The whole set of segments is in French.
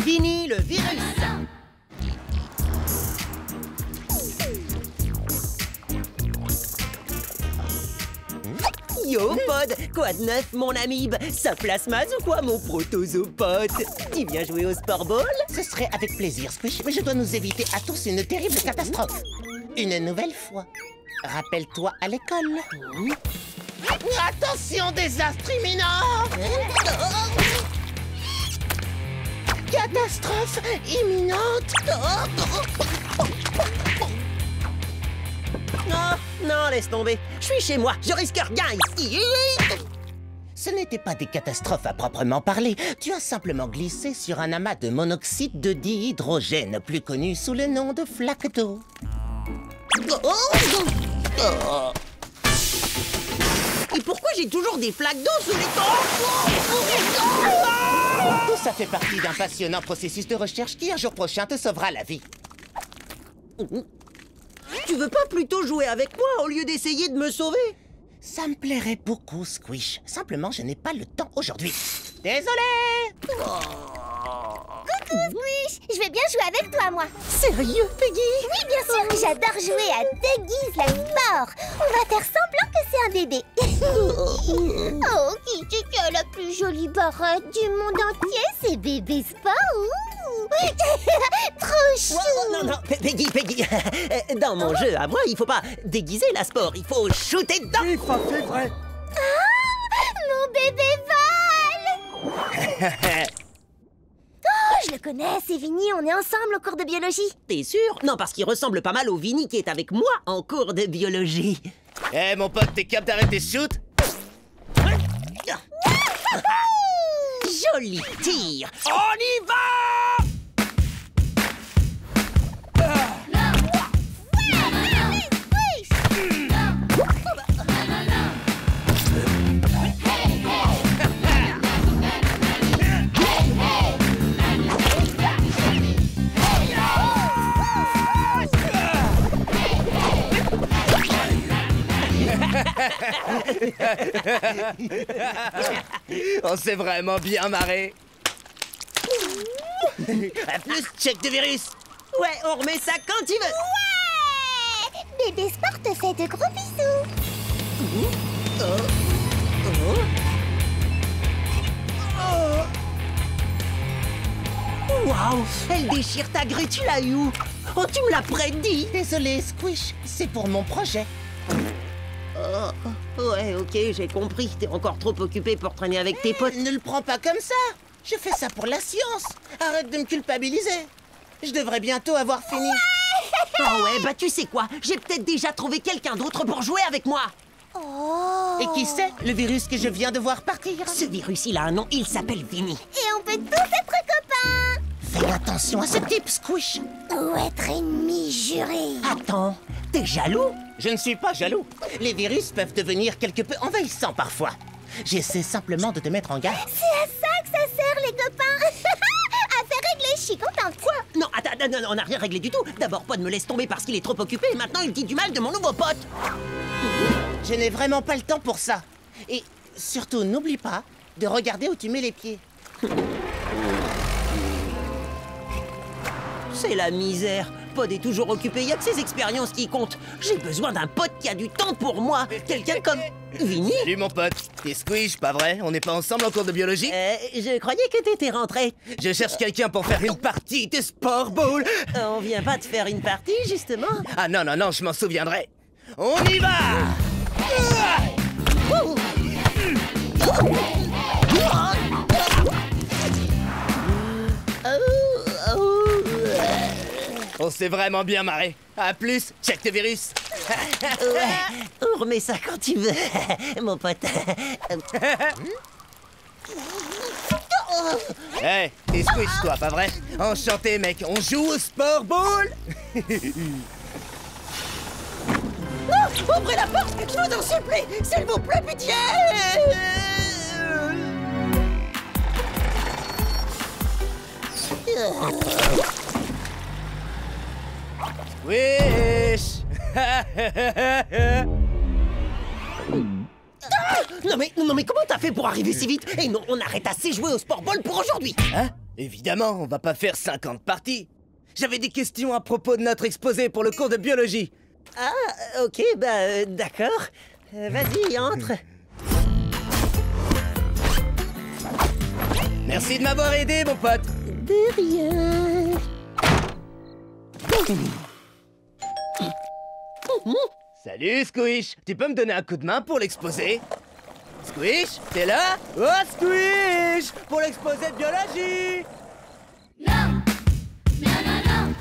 Vinny le virus. Yo, Pod, quoi de neuf, mon amibe? Ça plasmase ou quoi, mon protozopote? Tu viens jouer au sport ball? Ce serait avec plaisir, Squish, mais je dois nous éviter à tous une terrible catastrophe. Une nouvelle fois. Rappelle-toi à l'école. Attention, désastre imminent! Catastrophe imminente! Non, non, laisse tomber. Je suis chez moi, je risque rien ici. Ce n'était pas des catastrophes à proprement parler. Tu as simplement glissé sur un amas de monoxyde de dihydrogène, plus connu sous le nom de flaque d'eau. Et pourquoi j'ai toujours des flaques d'eau sous les dents? Tout ça fait partie d'un passionnant processus de recherche qui, un jour prochain, te sauvera la vie. Tu veux pas plutôt jouer avec moi au lieu d'essayer de me sauver? Ça me plairait beaucoup, Squish. Simplement, je n'ai pas le temps aujourd'hui. Désolé! Coucou, Squish! Je vais bien jouer avec toi, moi. Sérieux, Peggy? Oui, bien sûr. J'adore jouer à Déguise la sport. On va faire semblant que c'est un bébé. Oh, qui a la plus jolie barrette du monde entier? C'est bébé sport. Trop chou. Non, non, Peggy. Dans mon jeu, à moi, il faut pas déguiser la sport, il faut shooter dedans. Oui, ça c'est vrai. Mon bébé vole. Oh, je le connais, c'est Vinny, on est ensemble au cours de biologie. T'es sûr? Non, parce qu'il ressemble pas mal au Vinny qui est avec moi en cours de biologie. Eh, mon pote, t'es capable d'arrêter ce shoot? Joli tir. On y va! On s'est vraiment bien marré. À plus, check de virus. Ouais, on remet ça quand tu veux. Ouais! Bébé Sport te fait de gros bisous. Waouh, elle déchire ta grue, tu l'as eu où? Oh, tu me l'as prédit. Désolé, Squish, c'est pour mon projet. Ouais, ok, j'ai compris. T'es encore trop occupé pour traîner avec tes potes. Ne le prends pas comme ça. Je fais ça pour la science. Arrête de me culpabiliser. Je devrais bientôt avoir fini. Oh ouais, bah tu sais quoi? J'ai peut-être déjà trouvé quelqu'un d'autre pour jouer avec moi. Oh! Et qui c'est, le virus que je viens de voir partir? Ce virus, il a un nom, il s'appelle Vinny. Et on peut tous être copains! Fais attention à ce type, Squish. Ou être ennemi juré. Attends, t'es jaloux? Je ne suis pas jaloux. Les virus peuvent devenir quelque peu envahissants parfois. J'essaie simplement de te mettre en garde. C'est à ça que ça sert, les copains! Affaire réglée, je suis contente. Quoi? Non, attends, non, on n'a rien réglé du tout. D'abord, Pod me laisse tomber parce qu'il est trop occupé et maintenant il dit du mal de mon nouveau pote. Je n'ai vraiment pas le temps pour ça. Et surtout, n'oublie pas de regarder où tu mets les pieds. C'est la misère. Pod est toujours occupé, il y a que ses expériences qui comptent. J'ai besoin d'un pote qui a du temps pour moi. Quelqu'un comme Vinny. Salut mon pote. T'es Squish, pas vrai? On n'est pas ensemble en cours de biologie? Je croyais que t'étais rentré. Je cherche quelqu'un pour faire une partie de sport ball. On vient pas de faire une partie, justement. Ah non, non, non, je m'en souviendrai. On y va! On s'est vraiment bien marré. À plus, check tes virus. Ouais, on remet ça quand tu veux, mon pote. Hey, t'es Squish toi, pas vrai? Enchanté mec, on joue au sport ball? Non, ouvrez la porte, je vous en supplie, s'il vous plaît, pitié. Wish! Non mais comment t'as fait pour arriver si vite? Et non, on arrête assez jouer au sport ball pour aujourd'hui. Hein? Évidemment, on va pas faire 50 parties. J'avais des questions à propos de notre exposé pour le cours de biologie. Ah, ok, bah d'accord. Vas-y, entre. Merci de m'avoir aidé, mon pote. De rien. Salut, Squish. Tu peux me donner un coup de main pour l'exposé? Squish, t'es là? Oh, Squish! Pour l'exposé de biologie! Non. Non, non, non.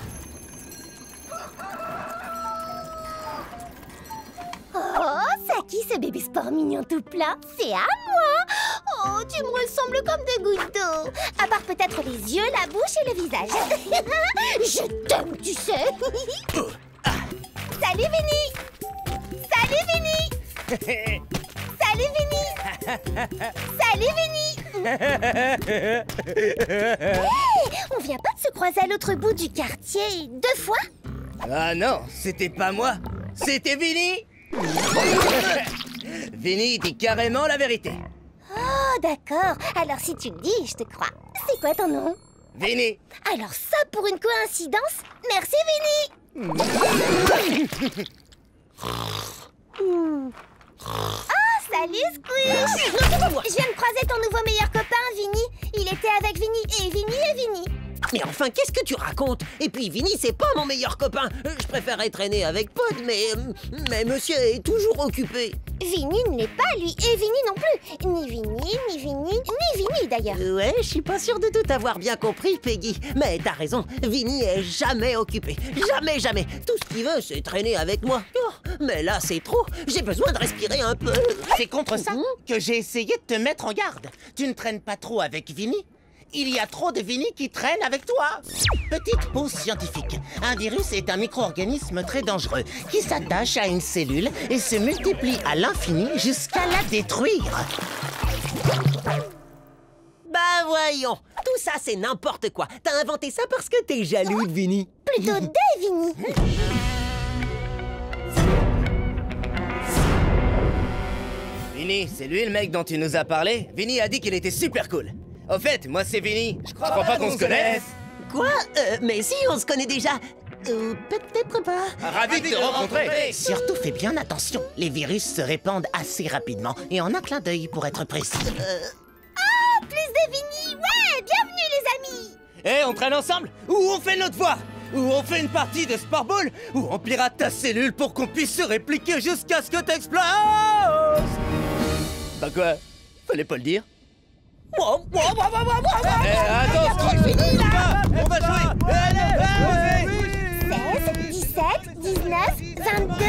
Oh, ça qui ce bébé sport mignon tout plat? C'est à moi. Oh, tu me ressembles comme des gouttes d'eau. À part peut-être les yeux, la bouche et le visage. Je t'aime, tu sais. Salut, Vinny. Salut, Vinny. Salut, Vinny. Salut, Vinny. Hey, on vient pas de se croiser à l'autre bout du quartier 2 fois? Ah non, c'était pas moi. C'était Vinny. Vinny dit carrément la vérité. Oh, d'accord. Alors, si tu le dis, je te crois. C'est quoi ton nom? Vinny. Alors ça, pour une coïncidence, merci, Vinny. Ah, salut, Squish. Je viens de croiser ton nouveau meilleur copain, Vinny. Il était avec Vinny et Vinny et Vinny. Mais enfin, qu'est-ce que tu racontes? Et puis Vinny, c'est pas mon meilleur copain. Je préférerais traîner avec Pod, mais monsieur est toujours occupé. Vinny ne l'est pas, lui, et Vinny non plus. Ni Vinny, ni Vinny, ni Vinny d'ailleurs. Ouais, je suis pas sûr de tout avoir bien compris, Peggy. Mais t'as raison, Vinny est jamais occupé. Jamais, jamais. Tout ce qu'il veut, c'est traîner avec moi. Oh, mais là, c'est trop. J'ai besoin de respirer un peu. C'est contre ça que j'ai essayé de te mettre en garde. Tu ne traînes pas trop avec Vinny. Il y a trop de Vinny qui traînent avec toi. Petite pause scientifique. Un virus est un micro-organisme très dangereux qui s'attache à une cellule et se multiplie à l'infini jusqu'à la détruire. Bah voyons, tout ça c'est n'importe quoi. T'as inventé ça parce que t'es jaloux de Vinny. Plutôt de Vinny. Vinny, c'est lui le mec dont tu nous as parlé? Vinny a dit qu'il était super cool. Au fait, moi c'est Vinny. Je crois pas qu'on se connaisse. Quoi? Mais si, on se connaît déjà. Peut-être pas. Ravi de te rencontrer. Surtout fais bien attention. Les virus se répandent assez rapidement et en un clin d'œil pour être précis. Oh, plus de Vinny. Ouais, bienvenue les amis. Eh, on traîne ensemble? Ou on fait notre voix? Ou on fait une partie de Sport-Ball? Ou on pirate ta cellule pour qu'on puisse se répliquer jusqu'à ce que t'exploses? Bah quoi? Fallait pas le dire. Attends, on va jouer. Allez, 16, 17, 19, 22.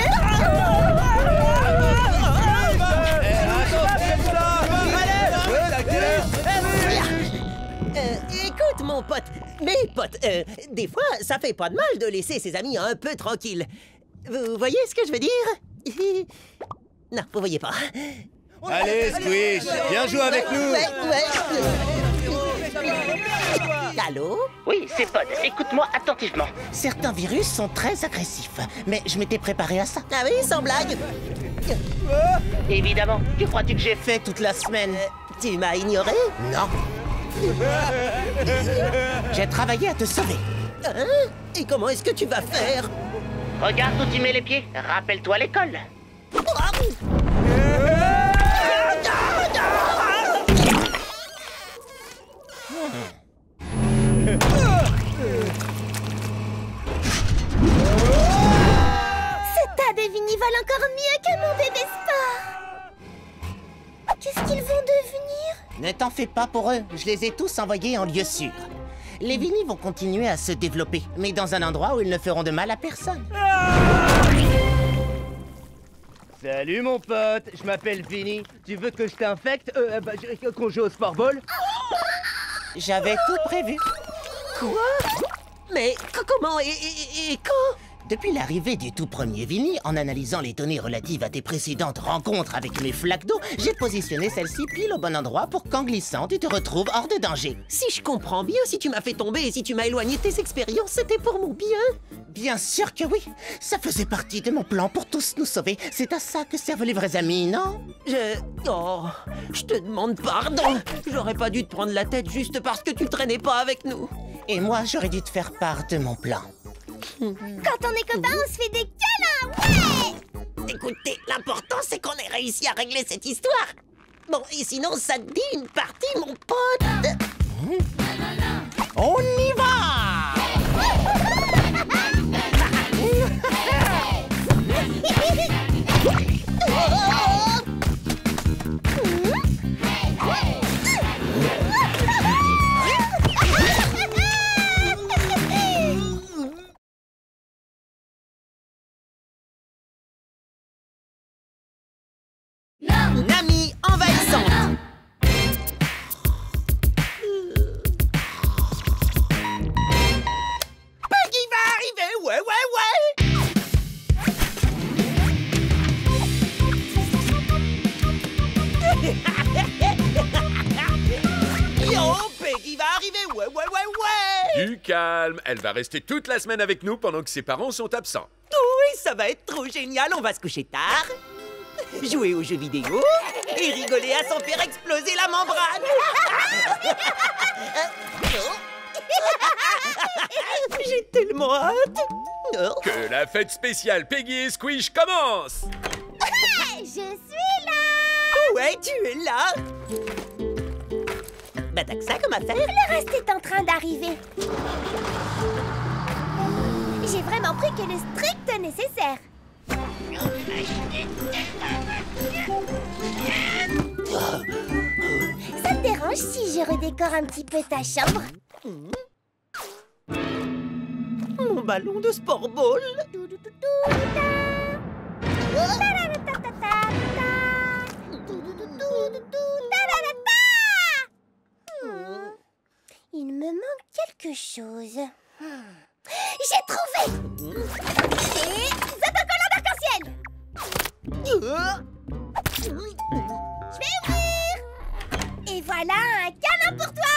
Écoute, mon pote. Mais pote, des fois, ça fait pas de mal de laisser ses amis un peu tranquilles. Vous voyez ce que je veux dire? Non, vous voyez pas. Allez, Squish, viens jouer avec nous. Ouais. Allô? Oui, c'est Pod. Écoute-moi attentivement. Certains virus sont très agressifs, mais je m'étais préparé à ça. Ah oui, sans blague. Évidemment. Que crois-tu que j'ai fait toute la semaine? Tu m'as ignoré? Non. J'ai travaillé à te sauver. Hein? Et comment est-ce que tu vas faire? Regarde où tu mets les pieds. Rappelle-toi l'école. Ce tas de Vinny vole encore mieux que mon bébé sport. Qu'est-ce qu'ils vont devenir? Ne t'en fais pas pour eux. Je les ai tous envoyés en lieu sûr. Les Vinny vont continuer à se développer, mais dans un endroit où ils ne feront de mal à personne. Salut mon pote, je m'appelle Vinny. Tu veux que je t'infecte? Qu'on joue au Sport-Ball? J'avais tout prévu. Quoi? Mais comment et quand? Depuis l'arrivée du tout premier Vinny, en analysant les données relatives à tes précédentes rencontres avec mes flaques d'eau, j'ai positionné celle-ci pile au bon endroit pour qu'en glissant, tu te retrouves hors de danger. Si je comprends bien, si tu m'as fait tomber et si tu m'as éloigné de tes expériences, c'était pour mon bien. Bien sûr que oui. Ça faisait partie de mon plan pour tous nous sauver. C'est à ça que servent les vrais amis, non? Oh, je te demande pardon. J'aurais pas dû te prendre la tête juste parce que tu traînais pas avec nous. Et moi, j'aurais dû te faire part de mon plan. Quand on est copains, on se fait des câlins, ouais! Écoutez, l'important c'est qu'on ait réussi à régler cette histoire. Bon, et sinon, ça te dit une partie, mon pote? On y va! Une amie envahissante. Peggy va arriver, ouais, ouais, ouais! Yo, Peggy va arriver, ouais, ouais, ouais, ouais! Du calme, elle va rester toute la semaine avec nous pendant que ses parents sont absents. Oui, ça va être trop génial, on va se coucher tard, jouer aux jeux vidéo et rigoler à s'en faire exploser la membrane. J'ai tellement hâte. Que la fête spéciale Peggy et Squish commence! Je suis là! Ouais, tu es là. Bah t'as que ça comme affaire? Le reste est en train d'arriver. J'ai vraiment pris que le strict nécessaire. Ça te dérange si je redécore un petit peu ta chambre? Mon ballon de sport-ball. Il me manque quelque chose. J'ai trouvé! Et autocollant d'arc-en-ciel! Je vais ouvrir! Et voilà un câlin pour toi!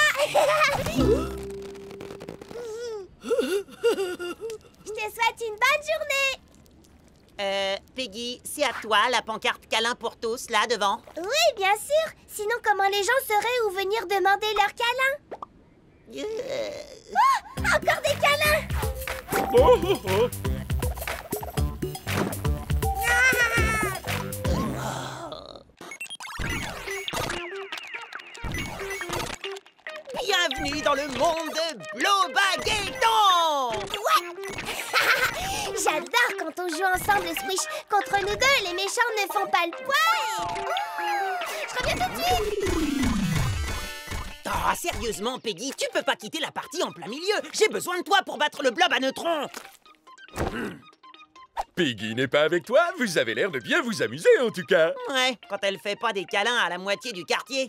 Je te souhaite une bonne journée! Peggy, c'est à toi la pancarte câlin pour tous, là, devant. Oui, bien sûr! Sinon, comment les gens sauraient où venir demander leur câlin? Oh, encore des câlins! Oh, oh, oh. Bienvenue dans le monde de Blobagueton! Ouais! J'adore quand on joue ensemble, Squish. Contre nous deux, les méchants ne font pas le poids et... Je reviens tout de suite! Oh, sérieusement, Peggy, tu peux pas quitter la partie en plein milieu. J'ai besoin de toi pour battre le blob à neutrons. Peggy n'est pas avec toi? Vous avez l'air de bien vous amuser en tout cas. Ouais, quand elle fait pas des câlins à la moitié du quartier.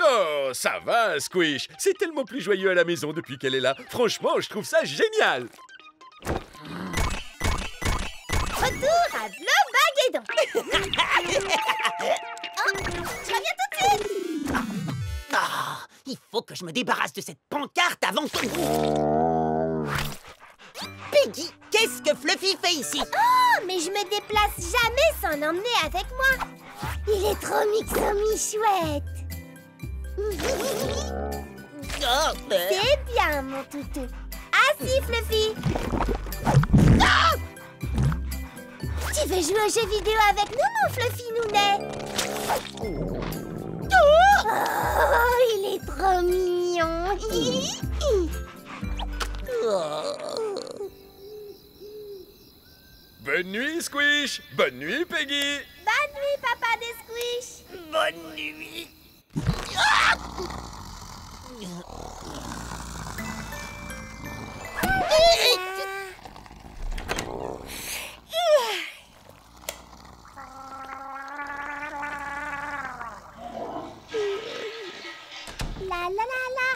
Oh, ça va, Squish. C'est tellement plus joyeux à la maison depuis qu'elle est là. Franchement, je trouve ça génial. Retour à Blobagueton! Oh, je reviens tout de suite! Ah, il faut que je me débarrasse de cette pancarte avant que... Peggy, qu'est-ce que Fluffy fait ici? Oh, mais je me déplace jamais sans l'emmener avec moi. Il est trop mixomi chouette. C'est bien, mon toutou. Assis, Fluffy. Ah! Tu veux jouer aux jeux vidéo avec nous, mon Fluffy Nounet? Oh, il est trop mignon. Bonne nuit, Squish. Bonne nuit, Peggy. Bonne nuit, papa des Squish. Bonne nuit. La la la la.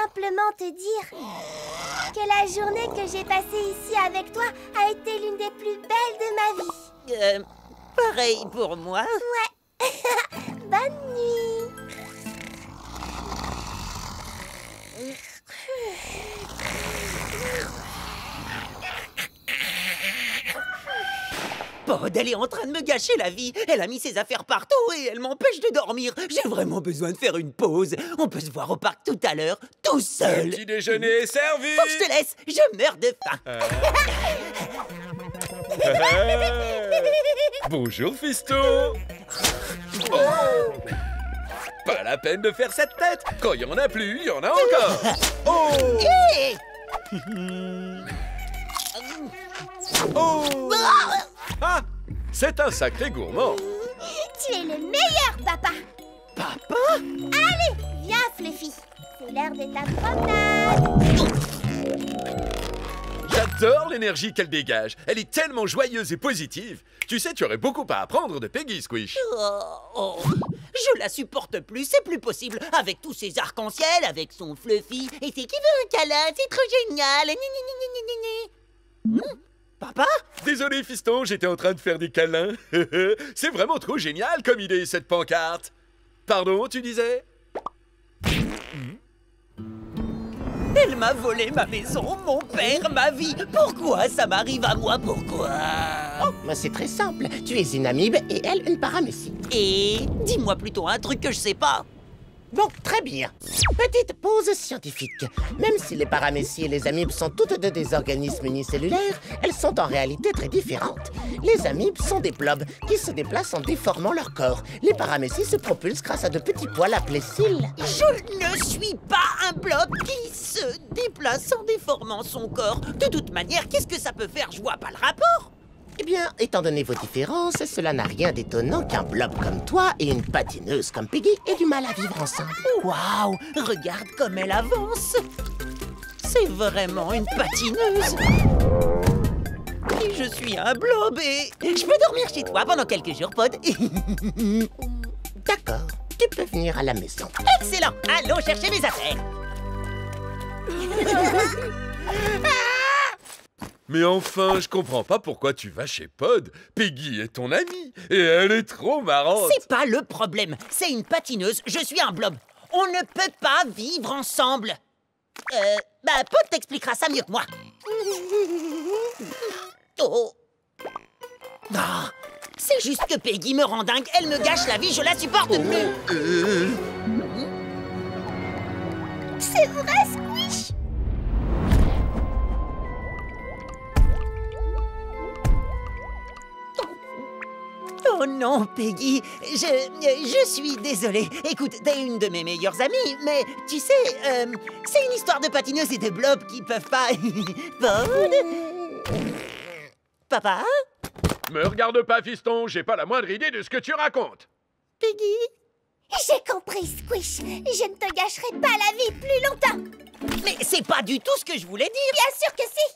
simplement te dire que la journée que j'ai passée ici avec toi a été l'une des plus belles de ma vie. Pareil pour moi. Ouais. Bonne nuit. Pod, elle est en train de me gâcher la vie. Elle a mis ses affaires partout et elle m'empêche de dormir. J'ai vraiment besoin de faire une pause. On peut se voir au parc tout à l'heure, tout seul. Le petit déjeuner est servi. Faut que je te laisse, je meurs de faim. Bonjour, fiston. Oh. Pas la peine de faire cette tête. Quand il y en a plus, il y en a encore. Oh. Hé Oh. Ah, c'est un sacré gourmand. Tu es le meilleur, papa. Papa? Allez, viens, Fluffy. C'est l'heure de ta promenade. J'adore l'énergie qu'elle dégage. Elle est tellement joyeuse et positive. Tu sais, tu aurais beaucoup à apprendre de Peggy, Squish. Je la supporte plus, c'est plus possible. Avec tous ces arcs-en-ciel, avec son Fluffy. Et c'est qui veut un câlin, c'est trop génial. Ni, ni, ni, ni, ni, ni. Papa? Désolé, fiston, j'étais en train de faire des câlins. C'est vraiment trop génial comme idée, cette pancarte. Pardon, tu disais? Elle m'a volé ma maison, mon père, ma vie. Pourquoi ça m'arrive à moi? Pourquoi? Moi, c'est très simple. Tu es une amibe et elle, une paramécie. Et dis-moi plutôt un truc que je sais pas. Bon, très bien. Petite pause scientifique. Même si les paramécies et les amibes sont toutes deux des organismes unicellulaires, elles sont en réalité très différentes. Les amibes sont des blobs qui se déplacent en déformant leur corps. Les paramécies se propulsent grâce à de petits poils appelés cils. Je ne suis pas un blob qui se déplace en déformant son corps. De toute manière, qu'est-ce que ça peut faire? Je vois pas le rapport. Eh bien, étant donné vos différences, cela n'a rien d'étonnant qu'un blob comme toi et une patineuse comme Peggy aient du mal à vivre ensemble. Waouh! Regarde comme elle avance. C'est vraiment une patineuse. Et je suis un blob et je peux dormir chez toi pendant quelques jours, Pod. D'accord, tu peux venir à la maison. Excellent! Allons chercher mes affaires. Mais enfin, je comprends pas pourquoi tu vas chez Pod. Peggy est ton amie et elle est trop marrante. C'est pas le problème. C'est une patineuse, je suis un blob. On ne peut pas vivre ensemble. Pod t'expliquera ça mieux que moi. Oh. Ah, c'est juste que Peggy me rend dingue. Elle me gâche la vie, je la supporte plus. C'est vrai, Squish. Oh non, Peggy, je suis désolée. Écoute, t'es une de mes meilleures amies, mais tu sais, c'est une histoire de patineuses et de blobs qui peuvent pas... Pod? Papa? Me regarde pas, fiston, j'ai pas la moindre idée de ce que tu racontes. Peggy? J'ai compris, Squish. Je ne te gâcherai pas la vie plus longtemps. Mais c'est pas du tout ce que je voulais dire. Bien sûr que si.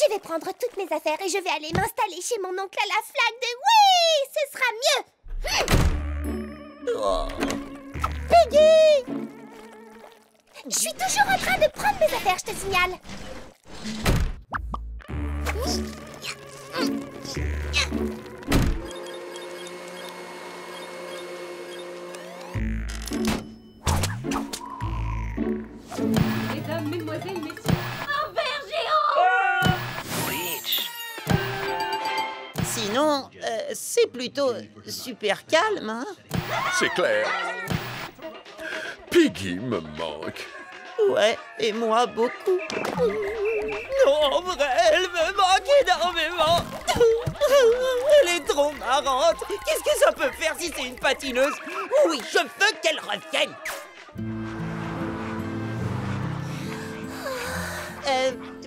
Je vais prendre toutes mes affaires et je vais aller m'installer chez mon oncle à la flaque de... Oui, ce sera mieux. Peggy! Je suis toujours en train de prendre mes affaires, je te signale. Mesdames, mesdemoiselles, messieurs, un ver géant! Sinon, c'est plutôt super calme, hein? C'est clair. Peggy me manque. Ouais, et moi beaucoup. Non, en vrai, elle me manque énormément. Elle est trop marrante. Qu'est-ce que ça peut faire si c'est une patineuse? Oui, je veux qu'elle revienne.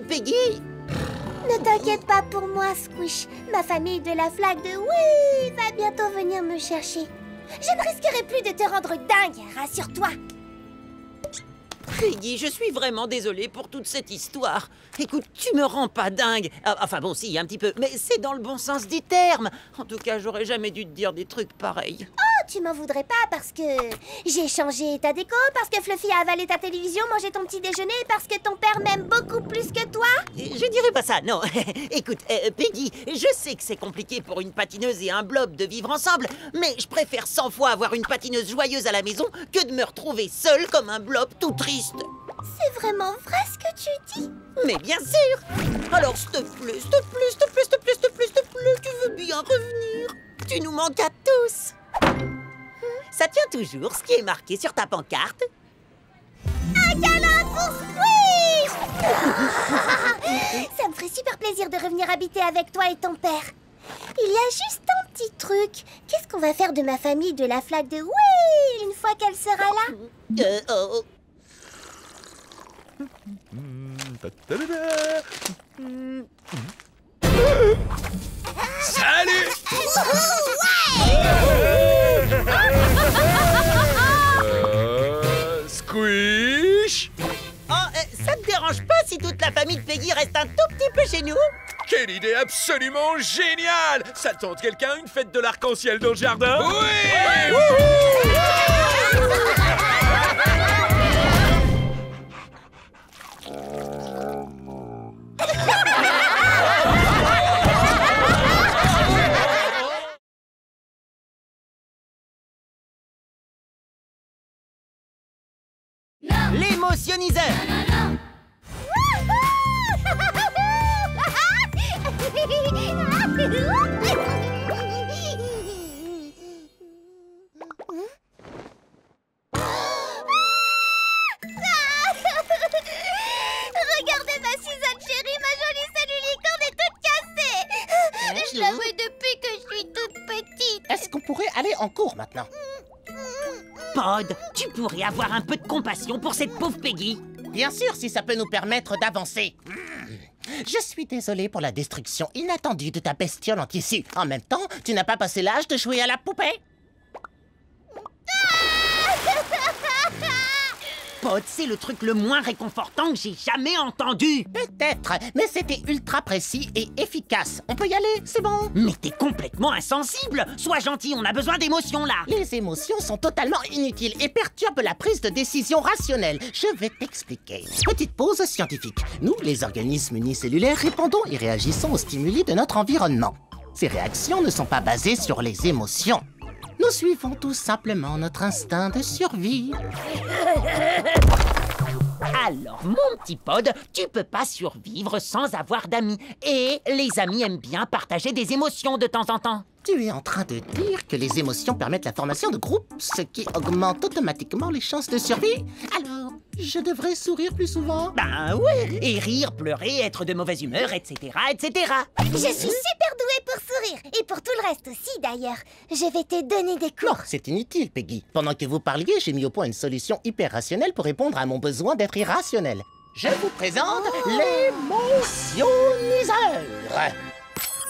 Peggy? Ne t'inquiète pas pour moi, Squish. Ma famille de la flaque de Oui va bientôt venir me chercher. Je ne risquerai plus de te rendre dingue, rassure-toi. Peggy, je suis vraiment désolée pour toute cette histoire. Écoute, tu me rends pas dingue. Enfin bon, si, un petit peu, mais c'est dans le bon sens du terme. En tout cas, j'aurais jamais dû te dire des trucs pareils. Oh, tu m'en voudrais pas parce que j'ai changé ta déco, parce que Fluffy a avalé ta télévision, mangé ton petit déjeuner, parce que ton père m'aime beaucoup plus que toi? Je dirais pas ça, non. Écoute, Peggy, je sais que c'est compliqué pour une patineuse et un blob de vivre ensemble, mais je préfère 100 fois avoir une patineuse joyeuse à la maison que de me retrouver seule comme un blob tout triste. C'est vraiment vrai ce que tu dis? Mais bien sûr. Alors, s'il te plaît, s'il te plaît, s'il te plaît, s'il te plaît, s'il te plaît, s'il te plaît, tu veux bien revenir? Tu nous manques à tous. Ça tient toujours ce qui est marqué sur ta pancarte? Un câlin pour Squish! Ça me ferait super plaisir de revenir habiter avec toi et ton père. Il y a juste un petit truc. Qu'est-ce qu'on va faire de ma famille de la flaque de Will une fois qu'elle sera là? Salut! Squish! Oh, ça te dérange pas si toute la famille de Peggy reste un tout petit peu chez nous? Quelle idée absolument géniale! Ça tente quelqu'un une fête de l'arc-en-ciel dans le jardin? Oui! L'émotionniseur. Regardez ma Suzanne chérie, ma jolie cellule licorne est toute cassée. Je la vois depuis que je suis toute petite. Est-ce qu'on pourrait aller en cours maintenant? Pod, tu pourrais avoir un peu de compassion pour cette pauvre Peggy. Bien sûr, si ça peut nous permettre d'avancer. Je suis désolé pour la destruction inattendue de ta bestiole en tissu. En même temps, tu n'as pas passé l'âge de jouer à la poupée? Pod, c'est le truc le moins réconfortant que j'ai jamais entendu. Peut-être, mais c'était ultra précis et efficace. On peut y aller, c'est bon? Mais t'es complètement insensible. Sois gentil, on a besoin d'émotions là. Les émotions sont totalement inutiles et perturbent la prise de décision rationnelle. Je vais t'expliquer. Petite pause scientifique. Nous, les organismes unicellulaires, répondons et réagissons aux stimuli de notre environnement. Ces réactions ne sont pas basées sur les émotions. Nous suivons tout simplement notre instinct de survie. Alors, mon petit Pod, tu peux pas survivre sans avoir d'amis. Et les amis aiment bien partager des émotions de temps en temps. Tu es en train de dire que les émotions permettent la formation de groupes, ce qui augmente automatiquement les chances de survie? Alors, je devrais sourire plus souvent? Ben ouais, et rire, pleurer, être de mauvaise humeur, etc., etc. Je suis super douée pour sourire. Et pour tout le reste aussi, d'ailleurs. Je vais te donner des Non, cours. c'est inutile, Peggy. Pendant que vous parliez, j'ai mis au point une solution hyper rationnelle pour répondre à mon besoin d'être irrationnel. Je vous présente l'émotionniseur.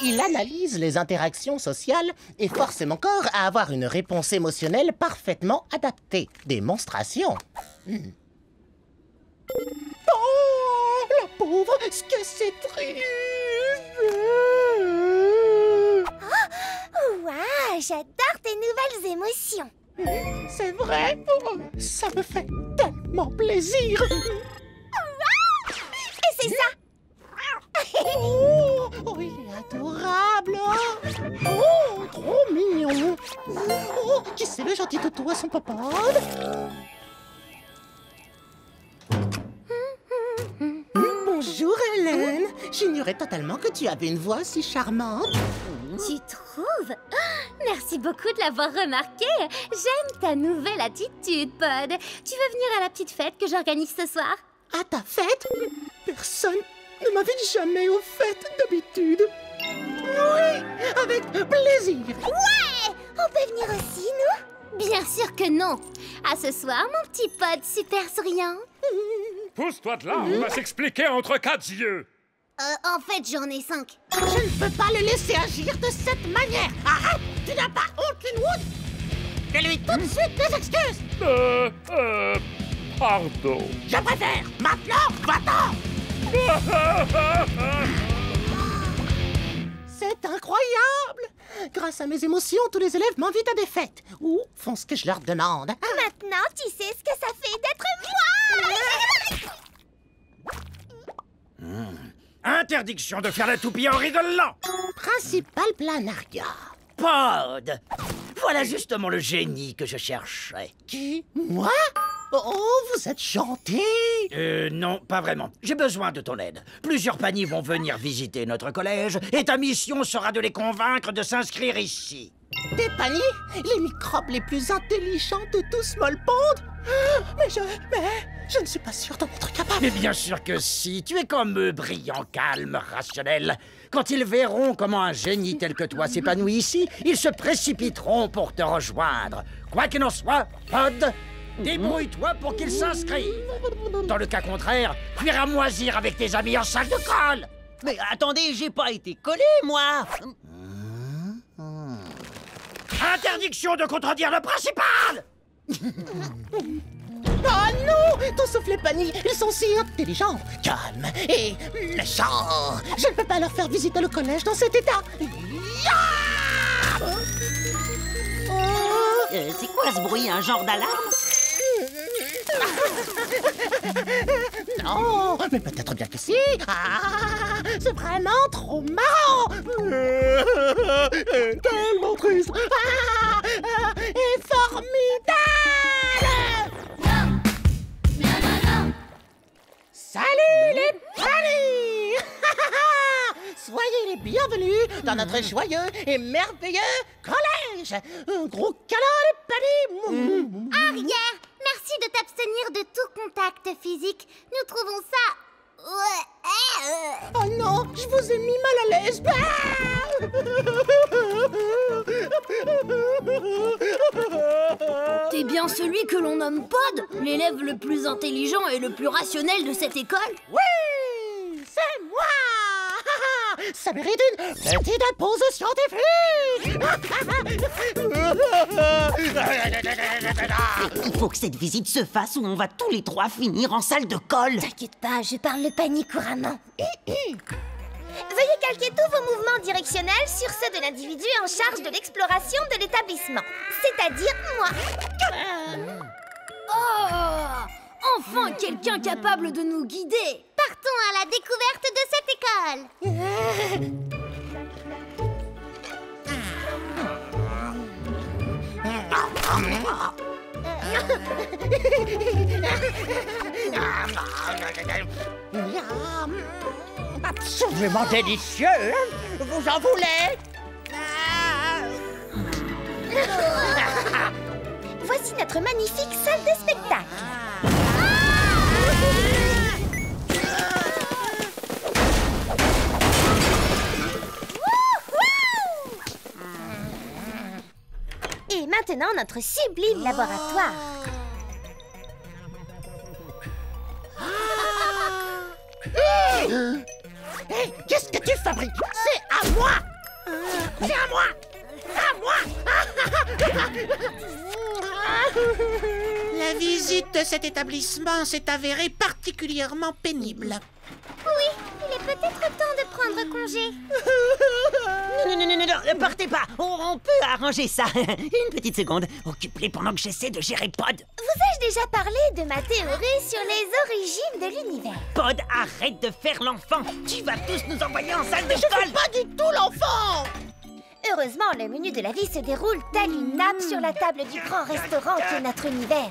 Il analyse les interactions sociales et force mon corps à avoir une réponse émotionnelle parfaitement adaptée. Démonstration. Oh, la pauvre, ce que c'est triste. Waouh, j'adore tes nouvelles émotions. C'est vrai, ça me fait tellement plaisir. Et c'est ça. Oh, il est adorable. Oh, trop mignon. Oh, qui c'est le gentil toutou à son papa? Bonjour, Hélène. J'ignorais totalement que tu avais une voix si charmante. Tu trouves? Oh, merci beaucoup de l'avoir remarqué. J'aime ta nouvelle attitude, Pod. Tu veux venir à la petite fête que j'organise ce soir? À ta fête? Personne ne m'invite jamais aux fêtes d'habitude. Oui, avec plaisir. Ouais, on peut venir aussi, nous? Bien sûr que non. À ce soir, mon petit Pod super souriant. Pousse-toi de là, on va s'expliquer entre quatre yeux. En fait, j'en ai 5. Je ne peux pas le laisser agir de cette manière. Arrête, tu n'as pas aucune route. Fais-lui tout de suite des excuses. Pardon. Je préfère. Maintenant, va-t'en. C'est incroyable. Grâce à mes émotions, tous les élèves m'invitent à des fêtes. Ou font ce que je leur demande. Maintenant, tu sais ce que ça fait d'être moi. Interdiction de faire la toupie en rigolant. Principal planaria. Pod! Voilà justement le génie que je cherchais. Qui? Moi? Oh, vous êtes gentil. Non, pas vraiment. J'ai besoin de ton aide. Plusieurs paniers vont venir visiter notre collège et ta mission sera de les convaincre de s'inscrire ici. Des paniers? Les microbes les plus intelligents de tout Small Pond? Mais je ne suis pas sûre d'en être capable. Mais bien sûr que si. Tu es comme eux, brillant, calme, rationnel. Quand ils verront comment un génie tel que toi s'épanouit ici, ils se précipiteront pour te rejoindre. Quoi qu'il en soit, Pod, débrouille-toi pour qu'ils s'inscrivent. Dans le cas contraire, tu iras moisir avec tes amis en sac de colle. Mais attendez, j'ai pas été collé, moi. Interdiction de contredire le principal. Oh non! Tout sauf les paniers, ils sont si intelligents, calmes et méchants. Je ne peux pas leur faire visiter le collège dans cet état. C'est quoi ce bruit, un genre d'alarme? Non, mais peut-être bien que si. Ah, c'est vraiment trop marrant. Tellement triste. Et formidable. Salut les paniers. Soyez les bienvenus dans notre joyeux et merveilleux collège. Un gros câlin les paniers. Arrière, merci de t'abstenir de tout contact physique. Nous trouvons ça... Oh non, je vous ai mis mal à l'aise. T'es bien celui que l'on nomme Pod, l'élève le plus intelligent et le plus rationnel de cette école? Oui, c'est moi. Ça mérite une petite pause scientifique. Il faut que cette visite se fasse ou on va tous les trois finir en salle de colle. T'inquiète pas, je parle le panier couramment. Veuillez calquer tous vos mouvements directionnels sur ceux de l'individu en charge de l'exploration de l'établissement, c'est-à-dire moi. Oh! Enfin quelqu'un capable de nous guider! Partons à la découverte de cette école. Absolument délicieux. Vous en voulez? Voici notre magnifique salle de spectacle. Et maintenant, notre sublime laboratoire. Hey, qu'est-ce que tu fabriques? C'est à moi! C'est à moi! À moi! La visite de cet établissement s'est avérée particulièrement pénible. Oui, il est peut-être temps de prendre congé. Non, partez pas. On peut arranger ça. Une petite seconde. Occupe-les pendant que j'essaie de gérer Pod. Vous ai-je déjà parlé de ma théorie sur les origines de l'univers? Pod, arrête de faire l'enfant. Tu vas tous nous envoyer en salle de Je fais colle. pas du tout l'enfant! Heureusement, le menu de la vie se déroule tel une nappe sur la table du grand restaurant qui est notre univers.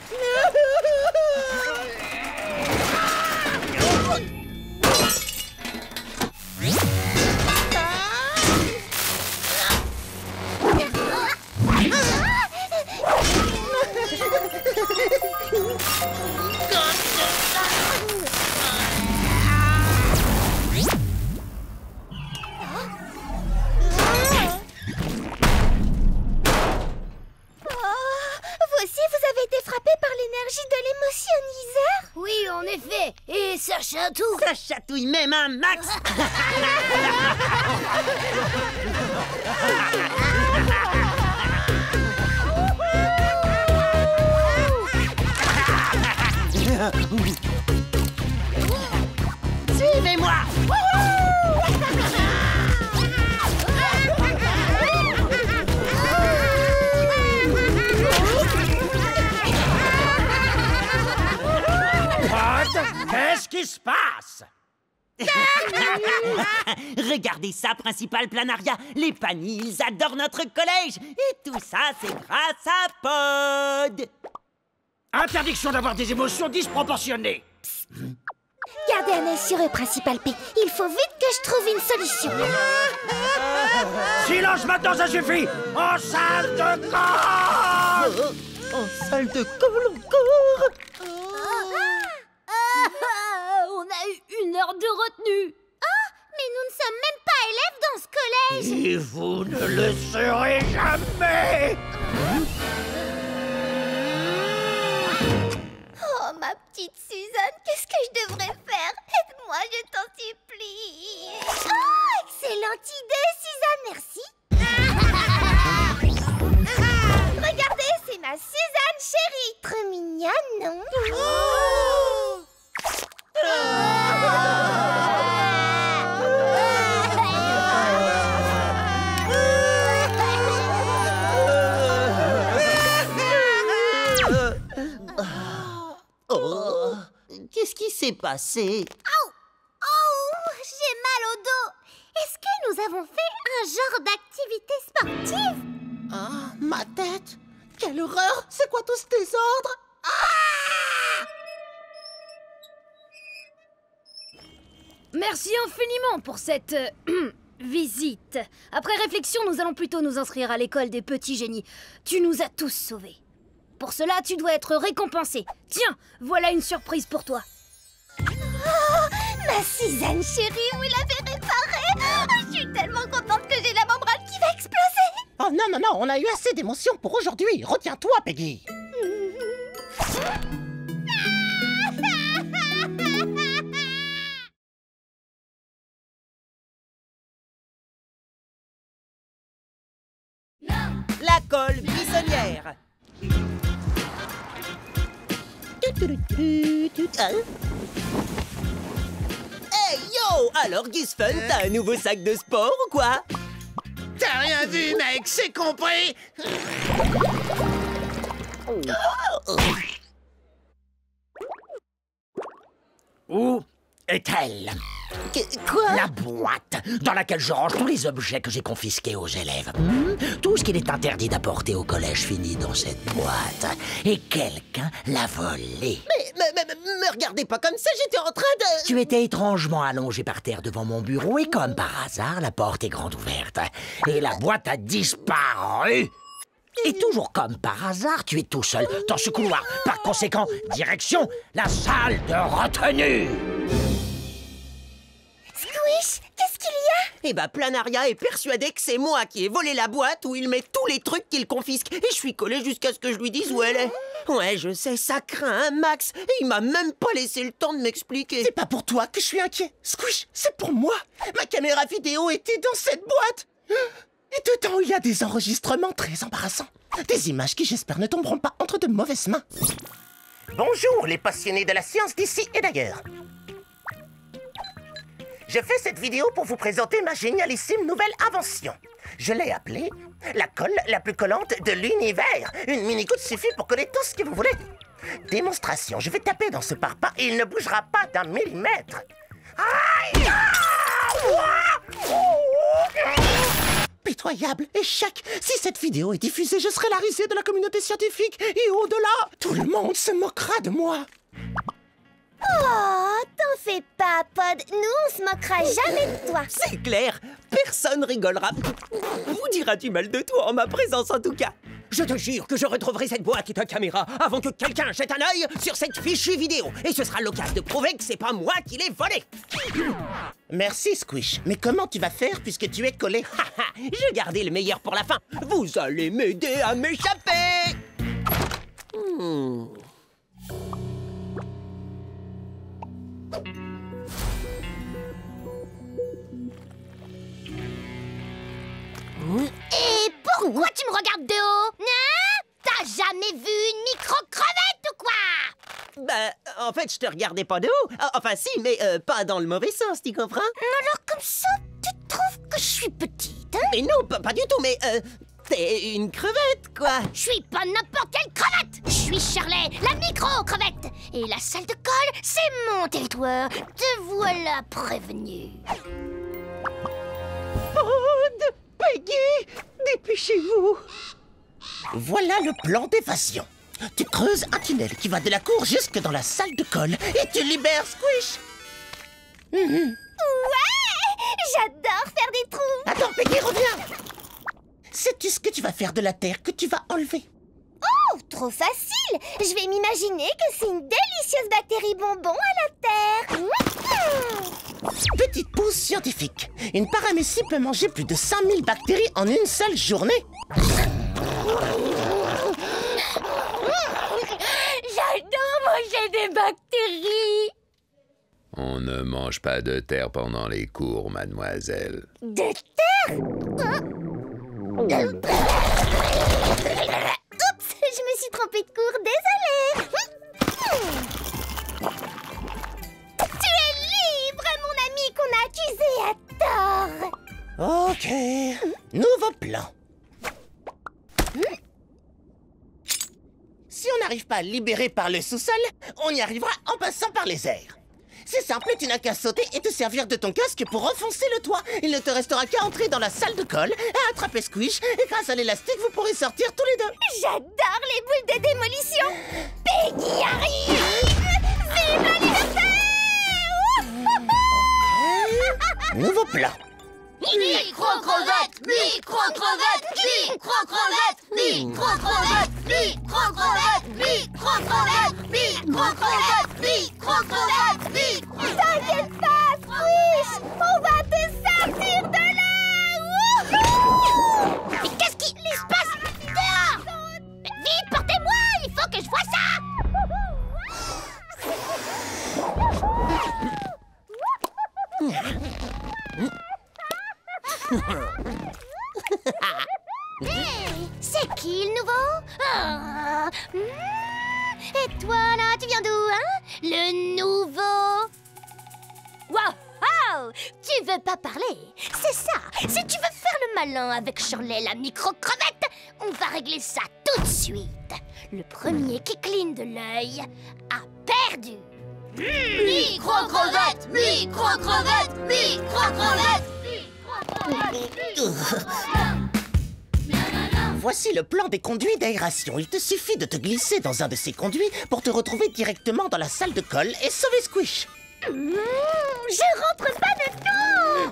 Oui, en effet. Et ça chatouille. Ça chatouille même un max. Suivez-moi. Qu'est-ce qui se passe? Regardez ça, Principal Planaria. Les Panies, ils adorent notre collège. Et tout ça, c'est grâce à Pod. Interdiction d'avoir des émotions disproportionnées. Gardez un œil sur eux, Principal P. Il faut vite que je trouve une solution. Silence maintenant, ça suffit. En salle de colle. En salle de colle encore. On a eu 1 heure de retenue. Oh, mais nous ne sommes même pas élèves dans ce collège. Et vous ne le serez jamais. Oh, ma petite Suzanne, qu'est-ce que je devrais faire? Aide-moi, je t'en supplie. Oh, excellente idée, Suzanne, merci. Regardez, c'est ma Suzanne chérie. Trop mignonne, non? Oh, qu'est-ce qui s'est passé? Oh, j'ai mal au dos. Est-ce que nous avons fait un genre d'activité sportive? Ah, ma tête! Quelle horreur! C'est quoi tous tes ordres? Merci infiniment pour cette visite. Après réflexion, nous allons plutôt nous inscrire à l'école des petits génies. Tu nous as tous sauvés. Pour cela, tu dois être récompensé. Tiens, voilà une surprise pour toi. Oh, ma Suzanne chérie, vous l'avez réparée. Je suis tellement contente que j'ai la membrane qui va exploser. Oh non, non, non, on a eu assez d'émotions pour aujourd'hui. Retiens-toi, Peggy. La colle buissonnière. Hey yo! Alors Gizfun, t'as un nouveau sac de sport ou quoi? T'as rien vu, mec, c'est compris. Où est-elle? Quoi? La boîte dans laquelle je range tous les objets que j'ai confisqués aux élèves. Tout ce qu'il est interdit d'apporter au collège finit dans cette boîte. Et quelqu'un l'a volée. Mais me regardez pas comme ça, j'étais en train de... Tu étais étrangement allongé par terre devant mon bureau et comme par hasard, la porte est grande ouverte. Et la boîte a disparu. Et toujours comme par hasard, tu es tout seul dans ce couloir. Par conséquent, direction la salle de retenue. Squish, qu'est-ce qu'il y a? Eh ben, Planaria est persuadé que c'est moi qui ai volé la boîte où il met tous les trucs qu'il confisque. Et je suis collé jusqu'à ce que je lui dise où elle est. Ouais, je sais, ça craint un max. Et il m'a même pas laissé le temps de m'expliquer. C'est pas pour toi que je suis inquiet. Squish, c'est pour moi. Ma caméra vidéo était dans cette boîte. Et dedans, il y a des enregistrements très embarrassants. Des images qui, j'espère, ne tomberont pas entre de mauvaises mains. Bonjour, les passionnés de la science d'ici et d'ailleurs. Je fais cette vidéo pour vous présenter ma génialissime nouvelle invention. Je l'ai appelée la colle la plus collante de l'univers. Une mini-goutte suffit pour coller tout ce que vous voulez. Démonstration, je vais taper dans ce parpaing et il ne bougera pas d'un millimètre. Aïe! Pitoyable échec! Si cette vidéo est diffusée, je serai la risée de la communauté scientifique et au-delà, tout le monde se moquera de moi. Oh, t'en fais pas, Pod. Nous, on se moquera jamais de toi. C'est clair, personne rigolera. Ou dira du mal de toi en ma présence en tout cas. Je te jure que je retrouverai cette boîte et ta caméra avant que quelqu'un jette un œil sur cette fichue vidéo. Et ce sera l'occasion de prouver que c'est pas moi qui l'ai volée. Merci, Squish. Mais comment tu vas faire puisque tu es collé? Je gardais le meilleur pour la fin. Vous allez m'aider à m'échapper. Et pourquoi tu me regardes de haut? Hein? T'as jamais vu une micro-crevette ou quoi? Bah, en fait, je te regardais pas de haut. Enfin, si, mais pas dans le mauvais sens, tu comprends? Alors comme ça, tu trouves que je suis petite, hein? Mais non, pas du tout, mais t'es une crevette, quoi. Je suis pas n'importe quelle crevette! Je suis Shirley, la micro-crevette! Et la salle de colle, c'est mon territoire. Te voilà prévenu. Pod, Peggy, dépêchez-vous. Voilà le plan d'évasion. Tu creuses un tunnel qui va de la cour jusque dans la salle de colle et tu libères Squish. Ouais! J'adore faire des trous. Attends, Peggy, reviens. Sais-tu ce que tu vas faire de la terre que tu vas enlever? Oh, trop facile. Je vais m'imaginer que c'est une délicieuse bactérie bonbon à la terre. Petite pause scientifique. Une paramécie peut manger plus de 5000 bactéries en une seule journée. J'adore manger des bactéries. On ne mange pas de terre pendant les cours, mademoiselle. De terre? Oups, je me suis trompée de cours, désolée. Tu es libre, mon ami qu'on a accusé à tort. Ok. Nouveau plan. Si on n'arrive pas à le libérer par le sous-sol, on y arrivera en passant par les airs. C'est simple, tu n'as qu'à sauter et te servir de ton casque pour enfoncer le toit. Il ne te restera qu'à entrer dans la salle de colle, à attraper Squish, et grâce à l'élastique, vous pourrez sortir tous les deux. J'adore les boules de démolition. Peggy arrive. Vive la liberté. Nouveau plan. Micro-crevette, micro-crevette, micro-crevette, micro-crevette, micro-crevette, micro-crevette, micro-crevette, micro-crevette, micro-crevette. T'inquiète pas, Squish, on va te sortir de là. Mais qu'est-ce qui se passe dehors? Vite, portez-moi, il faut que je vois ça. Hey, c'est qui le nouveau? Et toi là, tu viens d'où, hein? Le nouveau? Wow, tu veux pas parler? C'est ça. Si tu veux faire le malin avec Shirley la micro-crevette, on va régler ça tout de suite. Le premier qui cligne de l'œil a perdu. Micro-crevette, micro-crevette, micro-crevette. Voici le plan des conduits d'aération. Il te suffit de te glisser dans un de ces conduits pour te retrouver directement dans la salle de colle et sauver Squish. Je rentre pas dedans.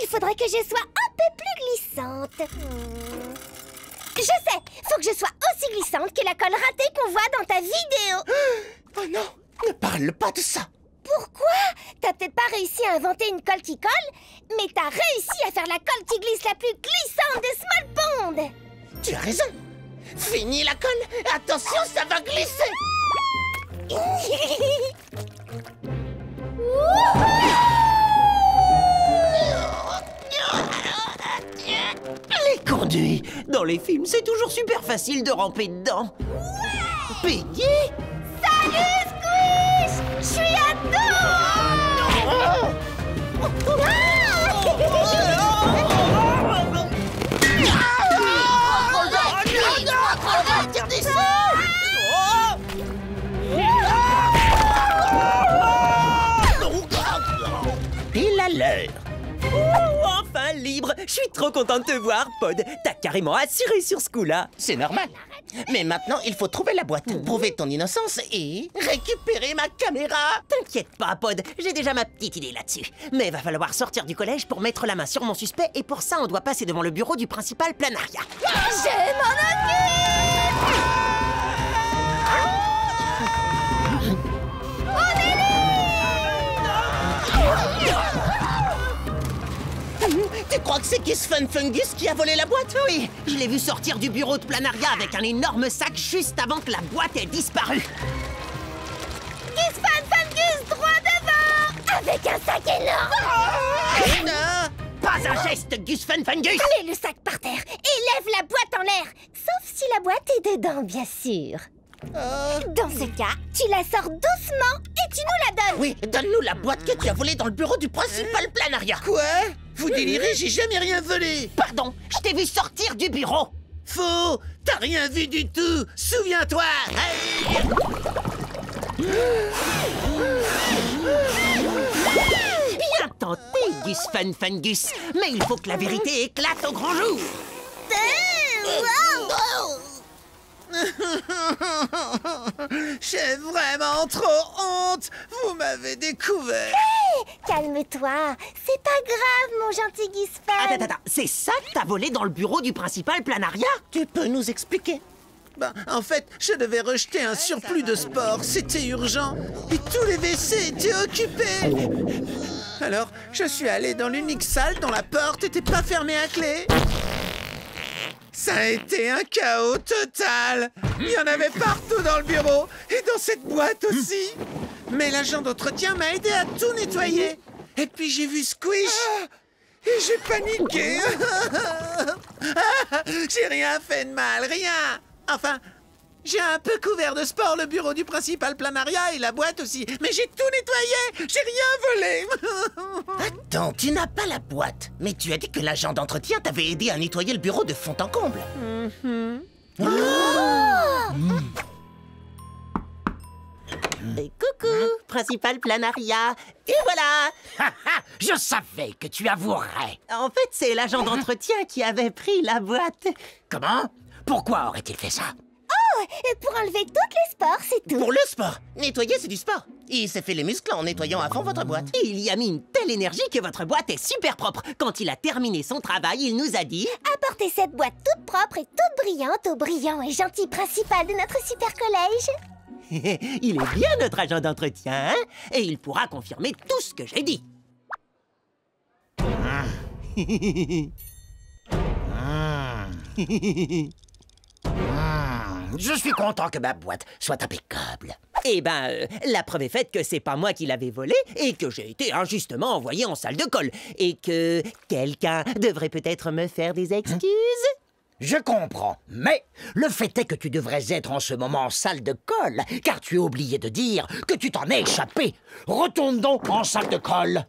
Il faudrait que je sois un peu plus glissante. Je sais, faut que je sois aussi glissante que la colle ratée qu'on voit dans ta vidéo. Oh non, ne parle pas de ça. Pourquoi? T'as peut-être pas réussi à inventer une colle qui colle, mais t'as réussi à faire la colle qui glisse la plus glissante de Small Pond. Tu as raison. Finis la colle. Attention, ça va glisser. Les conduits. Dans les films, c'est toujours super facile de ramper dedans. Peggy? Salut, Squish! Je suis à Pile à l'heure. Enfin libre. Je suis trop content de te voir, Pod. T'as carrément assuré sur ce coup-là. C'est normal. Mais maintenant, il faut trouver la boîte, prouver ton innocence et récupérer ma caméra. T'inquiète pas, Pod, j'ai déjà ma petite idée là-dessus. Mais va falloir sortir du collège pour mettre la main sur mon suspect et pour ça, on doit passer devant le bureau du principal Planaria. Je m'en Tu crois que c'est Kiss Fun Fungus qui a volé la boîte? Oui, je l'ai vu sortir du bureau de Planaria avec un énorme sac juste avant que la boîte ait disparu. Kiss Fun Fungus droit devant, avec un sac énorme. Pas un geste, Gus Fun Fungus. Mets le sac par terre et lève la boîte en l'air. Sauf si la boîte est dedans, bien sûr. Dans ce cas, tu la sors doucement et tu nous la donnes. Oui, donne-nous la boîte que tu as volée dans le bureau du principal Planaria. Quoi? Vous délirez, j'ai jamais rien volé. Pardon, je t'ai vu sortir du bureau. Faux! T'as rien vu du tout! Souviens-toi! Hey! Bien tenté, Gus Fun Fungus. Mais il faut que la vérité éclate au grand jour. J'ai vraiment trop honte! Vous m'avez découvert! Calme-toi, c'est pas grave, mon gentil Gizfun. Attends, c'est ça que t'as volé dans le bureau du principal Planaria? Tu peux nous expliquer? Ben, en fait, je devais rejeter un surplus de sport, c'était urgent. Et tous les WC étaient occupés. Alors, je suis allé dans l'unique salle dont la porte n'était pas fermée à clé. Ça a été un chaos total. Il y en avait partout dans le bureau et dans cette boîte aussi. Mais l'agent d'entretien m'a aidé à tout nettoyer. Et puis j'ai vu Squish et j'ai paniqué. J'ai rien fait de mal, rien. Enfin, j'ai un peu couvert de sport le bureau du principal Planaria et la boîte aussi. Mais j'ai tout nettoyé, j'ai rien volé. Attends, tu n'as pas la boîte. Mais tu as dit que l'agent d'entretien t'avait aidé à nettoyer le bureau de fond en comble. Et coucou, principal Planaria. Et voilà. Je savais que tu avouerais. En fait, c'est l'agent d'entretien qui avait pris la boîte. Comment? Pourquoi aurait-il fait ça? Et pour enlever toutes les spores, c'est tout. Pour le sport, nettoyer c'est du sport. Il s'est fait les muscles en nettoyant à fond votre boîte. Et il y a mis une telle énergie que votre boîte est super propre. Quand il a terminé son travail, il nous a dit... Apportez cette boîte toute propre et toute brillante au brillant et gentil principal de notre super collège. Il est bien notre agent d'entretien, hein? Et il pourra confirmer tout ce que j'ai dit. Je suis content que ma boîte soit impeccable. Eh ben, la preuve est faite que c'est pas moi qui l'avais volé et que j'ai été injustement envoyé en salle de colle. Et que quelqu'un devrait peut-être me faire des excuses. Je comprends, mais le fait est que tu devrais être en ce moment en salle de colle, car tu as oublié de dire que tu t'en es échappé. Retourne donc en salle de colle.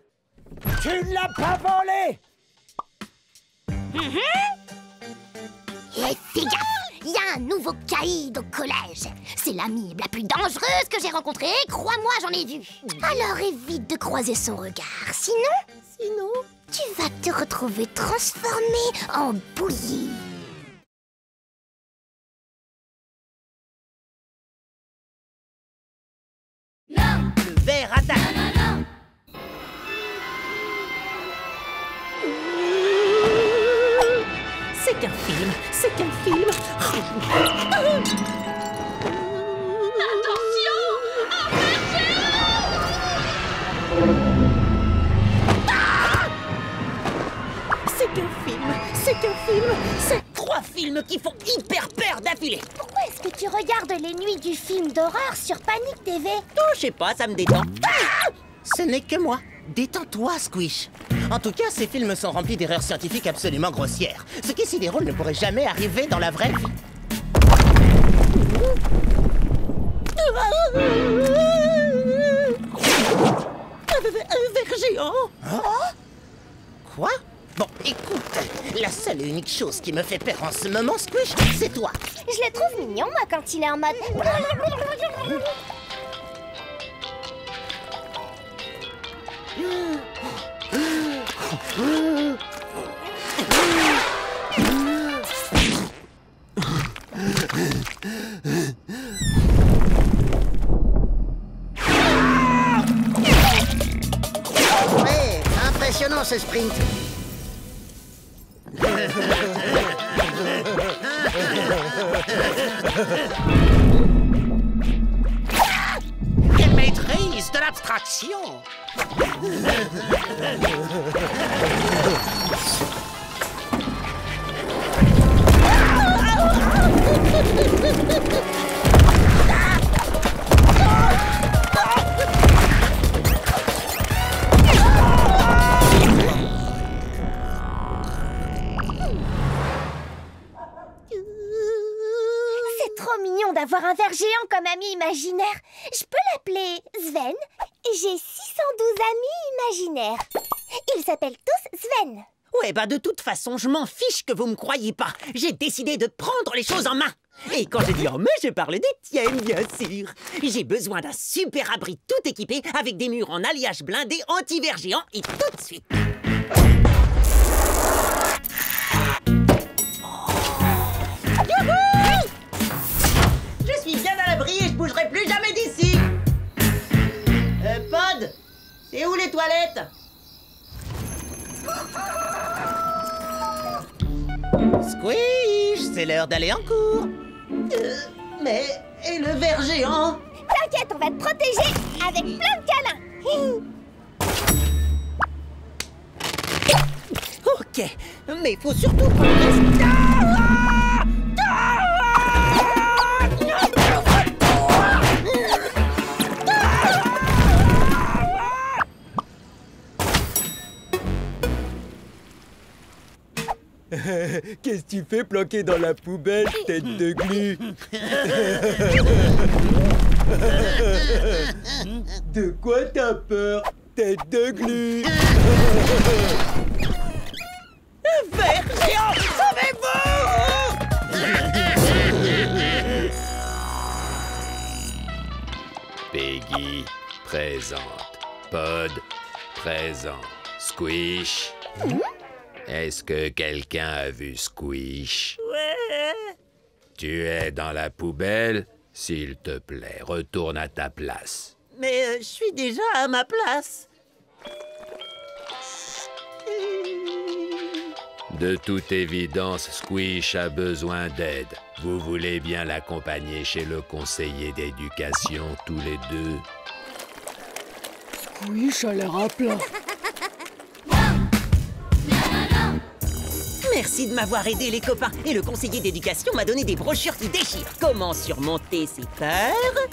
Tu ne l'as pas volé. Et fais gaffe, il y a un nouveau caïd au collège. C'est l'ami la plus dangereuse que j'ai rencontrée, crois-moi, j'en ai vu. Alors évite de croiser son regard, sinon, tu vas te retrouver transformé en bouillie. Le verre attaque. C'est qu'un film, c'est qu'un film. C'est qu'un film. C'est 3 films qui font hyper peur d'affilée. Pourquoi est-ce que tu regardes les nuits du film d'horreur sur Panic TV? Oh, je sais pas, ça me détend. Ce n'est que moi. Détends-toi, Squish. En tout cas, ces films sont remplis d'erreurs scientifiques absolument grossières. Ce qui, si des rôles ne pourrait jamais arriver dans la vraie vie. Un verre géant. Quoi? Bon, écoute, la seule et unique chose qui me fait peur en ce moment, Squish, c'est toi. Je le trouve mignon, moi, quand il est en mode... Ouais, impressionnant ce sprint. Quelle maîtrise de l'abstraction! C'est trop mignon d'avoir un ver géant comme ami imaginaire. Je peux l'appeler Sven. J'ai 612 amis imaginaires. Ils s'appellent tous Sven. Ouais, bah de toute façon, je m'en fiche que vous me croyiez pas. J'ai décidé de prendre les choses en main. Et quand je dis en main, je parle des tiennes, bien sûr. J'ai besoin d'un super abri tout équipé avec des murs en alliage blindé anti-ver géant et tout de suite. Youhou! Je suis bien à l'abri et je bougerai plus jamais d'ici. Pod, c'est où les toilettes? Squish, c'est l'heure d'aller en cours. Mais et le ver géant? T'inquiète, on va te protéger avec plein de câlins. Ok, mais faut surtout pas rester... Qu'est-ce que tu fais planqué dans la poubelle, tête de glu? De quoi t'as peur, tête de glu? Ver géant, sauvez-vous! Peggy, présente. Pod, présent. Squish. Est-ce que quelqu'un a vu Squish? Ouais. Tu es dans la poubelle? S'il te plaît, retourne à ta place. Mais je suis déjà à ma place. De toute évidence, Squish a besoin d'aide. Vous voulez bien l'accompagner chez le conseiller d'éducation, tous les deux? Squish a l'air à plat. Merci de m'avoir aidé, les copains. Et le conseiller d'éducation m'a donné des brochures qui déchirent. Comment surmonter ses peurs?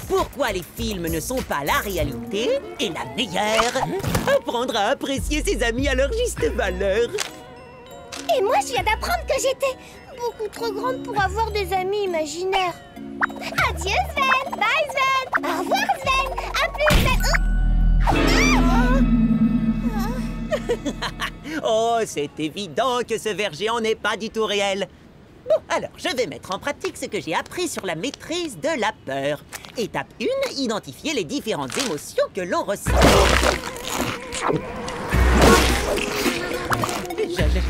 Pourquoi les films ne sont pas la réalité? Et la meilleure, apprendre à apprécier ses amis à leur juste valeur. Et moi, je viens d'apprendre que j'étais beaucoup trop grande pour avoir des amis imaginaires. Adieu, Sven. Bye, Sven. Au revoir, Sven. À plus, Sven. Oh, c'est évident que ce ver géant n'est pas du tout réel. Bon, alors, je vais mettre en pratique ce que j'ai appris sur la maîtrise de la peur. Étape 1, identifier les différentes émotions que l'on ressent.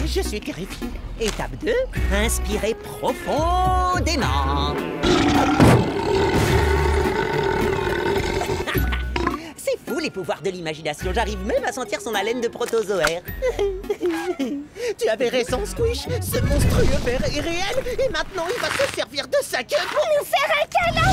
Je suis terrifié. Étape 2, inspirer profondément. C'est fou les pouvoirs de l'imagination, j'arrive même à sentir son haleine de protozoaire. Tu avais raison, Squish. Ce monstrueux ver est réel et maintenant il va se servir de sa queue pour nous faire un câlin.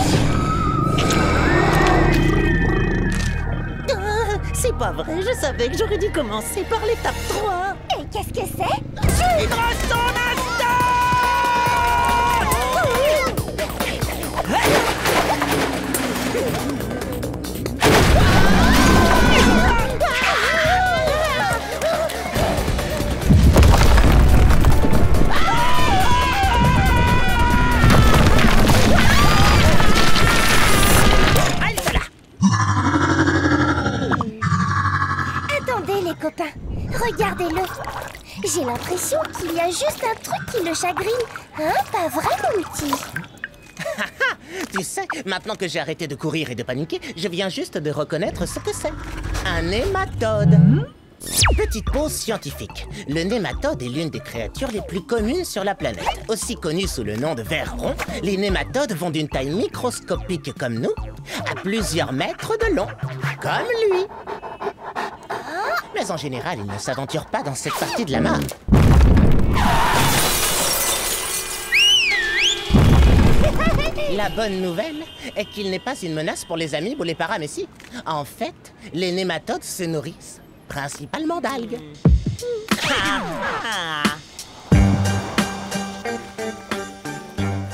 C'est pas vrai, je savais que j'aurais dû commencer par l'étape 3. Et qu'est-ce que c'est? Suivre son instinct! Attendez les copains, regardez-le. J'ai l'impression qu'il y a juste un truc qui le chagrine. Hein, pas vrai, mon petit? Tu sais, maintenant que j'ai arrêté de courir et de paniquer, je viens juste de reconnaître ce que c'est. Un nématode. Petite pause scientifique. Le nématode est l'une des créatures les plus communes sur la planète. Aussi connu sous le nom de ver rond, les nématodes vont d'une taille microscopique comme nous à plusieurs mètres de long, comme lui. Mais en général, ils ne s'aventurent pas dans cette partie de la map. La bonne nouvelle est qu'il n'est pas une menace pour les amibes ou les paramécies. En fait, les nématodes se nourrissent principalement d'algues.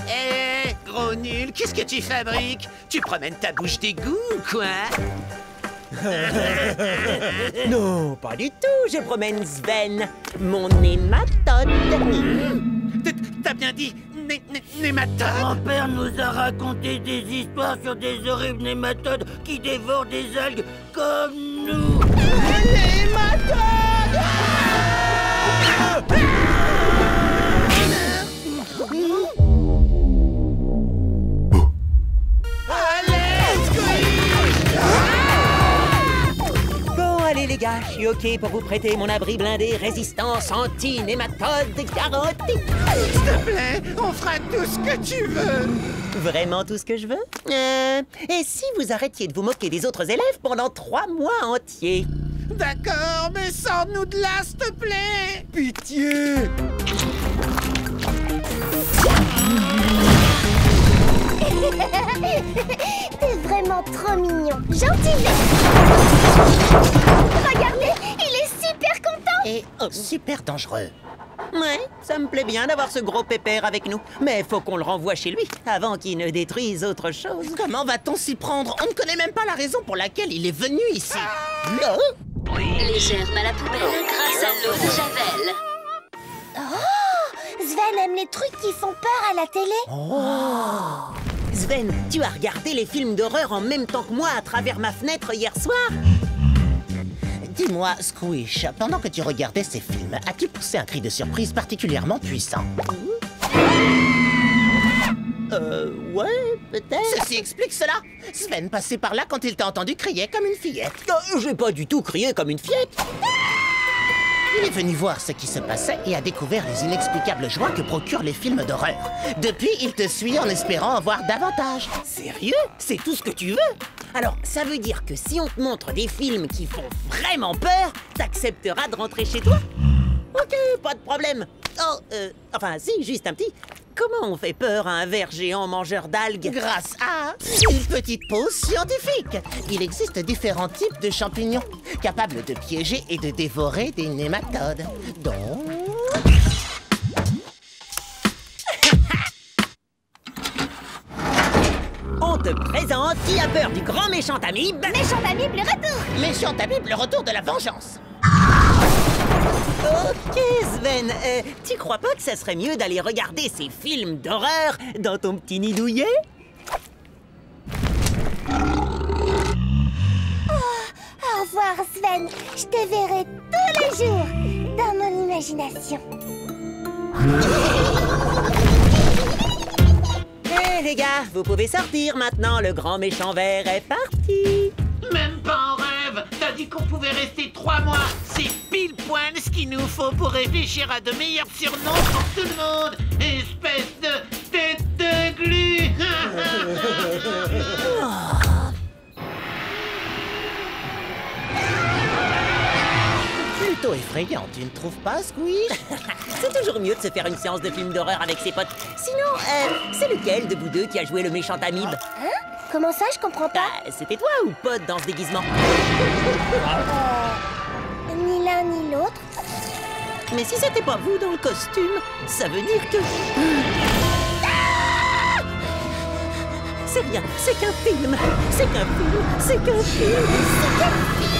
Hé, gros nul, qu'est-ce que tu fabriques? Tu promènes ta bouche d'égout ou quoi? Non, pas du tout, je promène Sven, mon nématode. T'as bien dit nématode? Mon père nous a raconté des histoires sur des horribles nématodes qui dévorent des algues comme nous. Nématode! Allez les gars, je suis OK pour vous prêter mon abri blindé résistance anti-nématode garantie. S'il te plaît, on fera tout ce que tu veux. Vraiment tout ce que je veux? Et si vous arrêtiez de vous moquer des autres élèves pendant 3 mois entiers? D'accord, mais sors-nous de là, s'il te plaît. Pitié. T'es vraiment trop mignon. Gentil. Regardez, il est super content. Et super dangereux. Ouais, ça me plaît bien d'avoir ce gros pépère avec nous. Mais faut qu'on le renvoie chez lui avant qu'il ne détruise autre chose. Comment va-t-on s'y prendre? On ne connaît même pas la raison pour laquelle il est venu ici. Les germes à la poubelle grâce à l'eau de Javel. Oh, Sven aime les trucs qui font peur à la télé. Oh. Sven, tu as regardé les films d'horreur en même temps que moi à travers ma fenêtre hier soir? Dis-moi, Squish, pendant que tu regardais ces films, as-tu poussé un cri de surprise particulièrement puissant? Ouais, peut-être. Ceci explique cela. Sven passait par là quand il t'a entendu crier comme une fillette. J'ai pas du tout crié comme une fillette. Il est venu voir ce qui se passait et a découvert les inexplicables joies que procurent les films d'horreur. Depuis, il te suit en espérant en voir davantage. Sérieux? C'est tout ce que tu veux? Alors, ça veut dire que si on te montre des films qui font vraiment peur, t'accepteras de rentrer chez toi? Ok, pas de problème. Enfin, si, juste un petit. Comment on fait peur à un ver géant mangeur d'algues? Grâce à une petite pause scientifique. Il existe différents types de champignons, capables de piéger et de dévorer des nématodes. Donc... On te présente qui a peur du grand méchant amibe. Méchant amibe, le retour. Méchant amibe, le retour de la vengeance. Ok, Sven, tu crois pas que ça serait mieux d'aller regarder ces films d'horreur dans ton petit nid douillet? Au revoir, Sven. Je te verrai tous les jours dans mon imagination. Hé les gars, vous pouvez sortir maintenant, le grand méchant vert est parti. Même pas en rêve. T'as dit qu'on pouvait rester 3 mois. C'est pile poil ce qu'il nous faut pour réfléchir à de meilleurs surnoms pour tout le monde. Espèce de tête de glu. Plutôt effrayant, tu ne trouves pas, Squish? C'est toujours mieux de se faire une séance de film d'horreur avec ses potes. Sinon, c'est lequel de vous deux qui a joué le méchant amibe? Hein? Comment ça, je comprends pas? C'était toi ou Pod dans ce déguisement? Ni l'un ni l'autre. Mais si c'était pas vous dans le costume, ça veut dire que... C'est rien, c'est qu'un film. C'est qu'un film. C'est qu'un film.